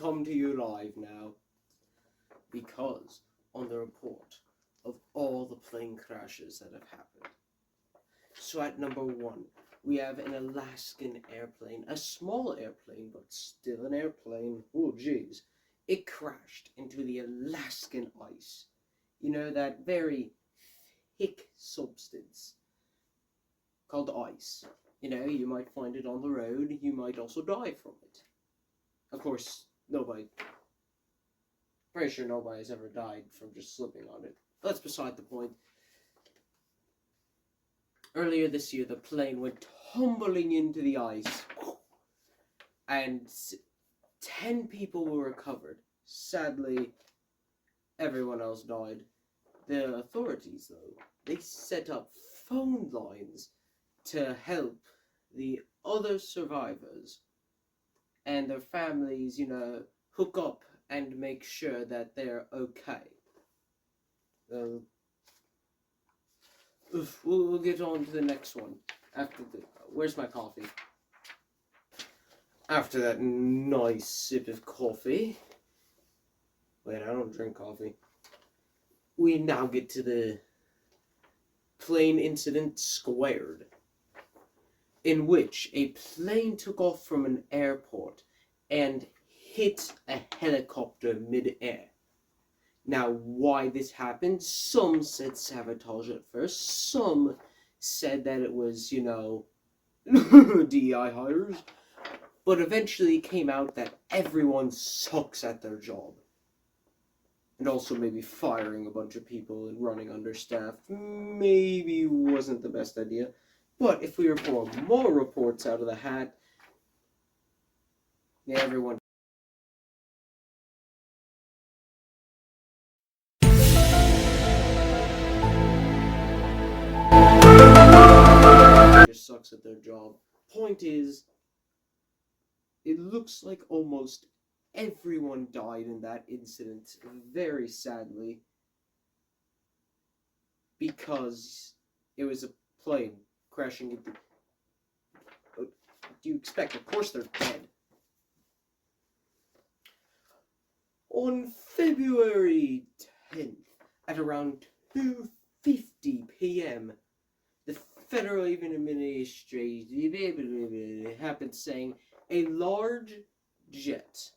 come to you live now because on the report of all the plane crashes that have happened. So at number 1, we have an Alaskan airplane, a small airplane, but still an airplane. Oh, jeez. It crashed into the Alaskan ice. You know, that very thick substance called ice. You know, you might find it on the road, you might also die from it. Of course, pretty sure nobody has ever died from just slipping on it. That's beside the point. Earlier this year, the plane went tumbling into the ice, and 10 people were recovered. Sadly, everyone else died. The authorities, though, they set up phone lines to help the other survivors and their families, hook up and make sure that they're okay. We'll get on to the next one after where's my coffee? After that nice sip of coffee. Wait, I don't drink coffee. We now get to the plane incident squared, in which a plane took off from an airport and hit a helicopter mid-air. Now, why this happened? Some said sabotage at first. Some said that it was, DEI hires. But eventually it came out that everyone sucks at their job. And also maybe firing a bunch of people and running understaffed maybe wasn't the best idea. But if we report more reports out of the hat, yeah, everyone just sucks at their job. Point is, it looks like almost everyone died in that incident, very sadly, because it was a plane crashing into... What do you expect? Of course they're dead. On February 10th, at around 2:50 p.m., the Federal Administration happened saying a large jet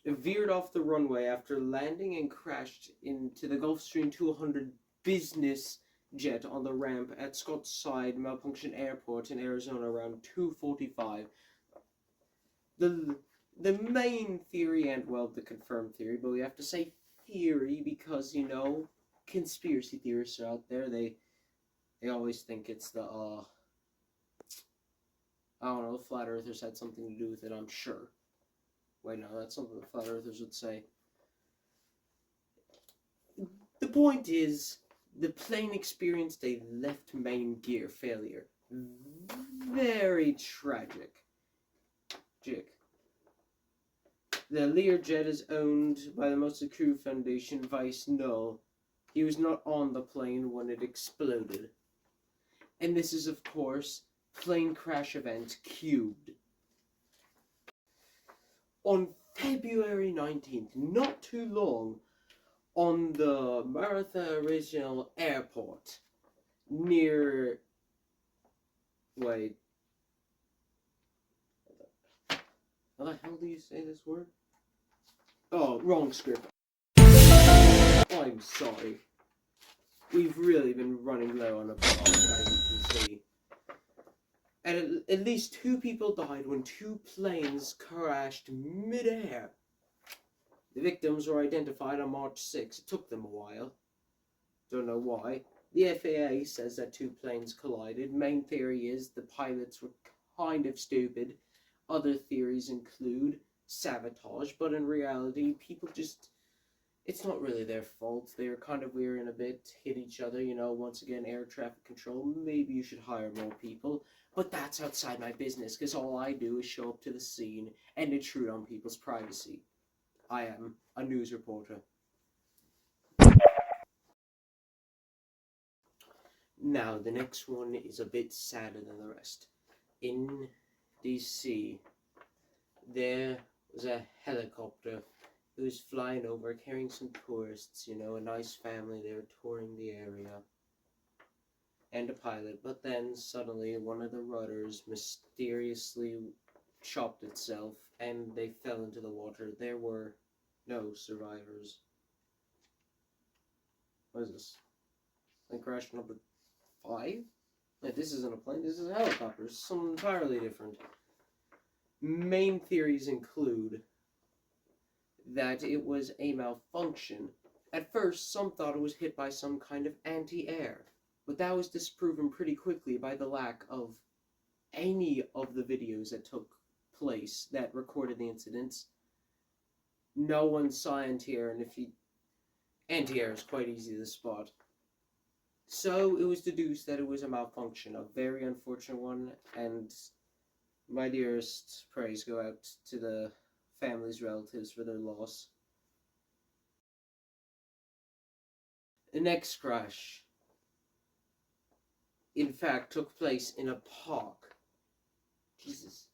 veered off the runway after landing and crashed into the Gulfstream 200 business jet on the ramp at Scottside Malfunction Airport in Arizona around 2:45. The main theory, and well, the confirmed theory, but we have to say theory because, conspiracy theorists are out there. They always think it's the, I don't know, the flat earthers had something to do with it, I'm sure. Wait, no, that's something the flat earthers would say. The point is, the plane experienced a left main gear failure. Very tragic. The Learjet is owned by the Mosa Crew Foundation, Vice Null. He was not on the plane when it exploded. And this is, of course, plane crash event cubed. On February 19th, not too long, on the Martha Regional Airport, near... Wait. How the hell do you say this word? Oh, wrong script. I'm sorry. We've really been running low on a plot, as you can see. And at least 2 people died when 2 planes crashed mid-air. The victims were identified on March 6. It took them a while. Don't know why. The FAA says that 2 planes collided. Main theory is the pilots were kind of stupid. Other theories include sabotage, but in reality, people just... It's not really their fault. They were kind of weird a bit, hit each other, once again, air traffic control. Maybe you should hire more people. But that's outside my business, because all I do is show up to the scene and intrude on people's privacy. I am a news reporter. Now, the next one is a bit sadder than the rest. In DC, there was a helicopter. It was flying over, carrying some tourists, you know, a nice family. They were touring the area. And a pilot. But then, suddenly, one of the rudders mysteriously chopped itself, and they fell into the water. There were no survivors. What is this? Plane crash number 5? Like, this isn't a plane, this is a helicopter. It's something entirely different. Main theories include that it was a malfunction. At first, some thought it was hit by some kind of anti-air, but that was disproven pretty quickly by the lack of any of the videos that took place that recorded the incidents. No one saw anti-air, and anti-air is quite easy to spot. So it was deduced that it was a malfunction, a very unfortunate one, and my dearest praise go out to the family's relatives for their loss. The next crash, in fact, took place in a park. Jesus,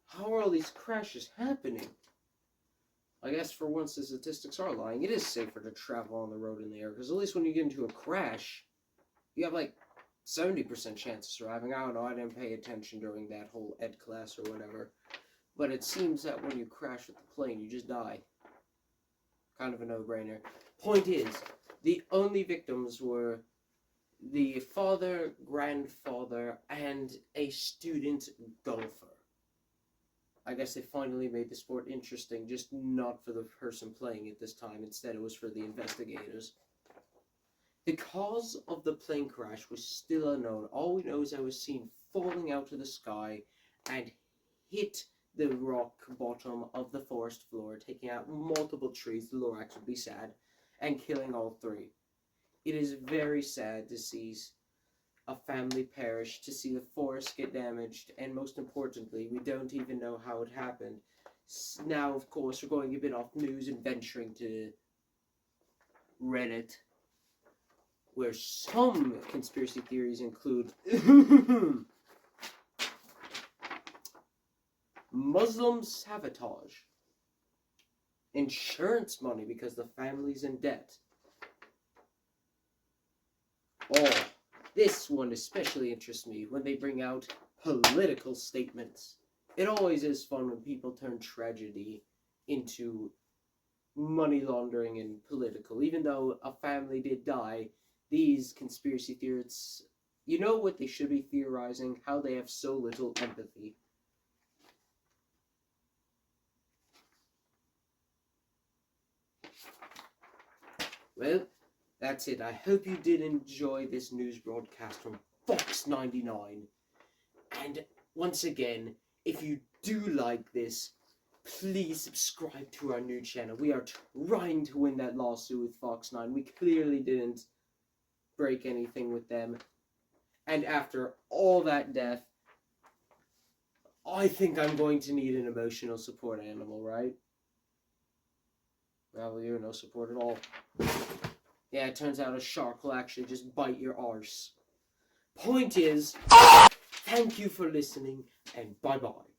how are all these crashes happening? I guess for once the statistics are lying. It is safer to travel on the road in the air, because at least when you get into a crash, you have like 70% chance of surviving. I don't know, I didn't pay attention during that whole ed class or whatever. But it seems that when you crash with the plane, you just die. Kind of a no-brainer. Point is, the only victims were the father, grandfather, and a student golfer. I guess they finally made the sport interesting, just not for the person playing it this time. Instead, it was for the investigators. The cause of the plane crash was still unknown. All we know is that it was seen falling out of the sky and hit the rock bottom of the forest floor, taking out multiple trees, the Lorax would be sad, and killing all 3. It is very sad to see a family perish, to see the forest get damaged, and most importantly, we don't even know how it happened. Now, of course, we're going a bit off news and venturing to Reddit, where some conspiracy theories include Muslim sabotage, insurance money because the family's in debt. Oh, this one especially interests me when they bring out political statements. It always is fun when people turn tragedy into money laundering and political. Even though a family did die, these conspiracy theorists, you know what they should be theorizing? How they have so little empathy. Well, that's it. I hope you did enjoy this news broadcast from Fox 99. And once again, if you do like this, please subscribe to our new channel. We are trying to win that lawsuit with Fox 9. We clearly didn't break anything with them. And after all that death, I think I'm going to need an emotional support animal, right? Well, you're no support at all. Yeah, it turns out a shark will actually just bite your arse. Point is, thank you for listening, and bye-bye.